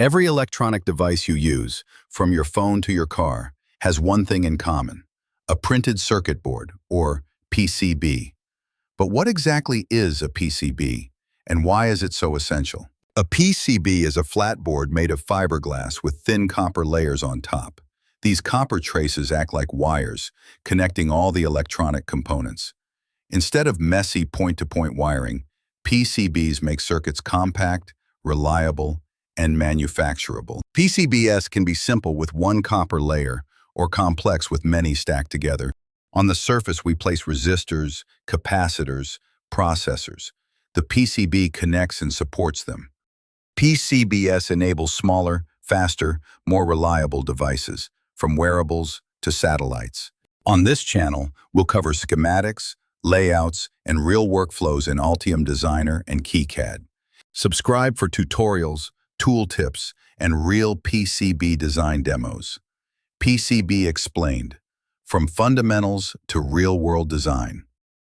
Every electronic device you use, from your phone to your car, has one thing in common: a printed circuit board, or PCB. But what exactly is a PCB, and why is it so essential? A PCB is a flat board made of fiberglass with thin copper layers on top. These copper traces act like wires, connecting all the electronic components. Instead of messy point-to-point wiring, PCBs make circuits compact, reliable, and manufacturable. PCBs can be simple with one copper layer or complex with many stacked together. On the surface, we place resistors, capacitors, processors. The PCB connects and supports them. PCBs enables smaller, faster, more reliable devices, from wearables to satellites. On this channel, we'll cover schematics, layouts, and real workflows in Altium Designer and KiCad. Subscribe for tutorials, tool tips, and real PCB design demos. PCB Explained, from fundamentals to real-world design.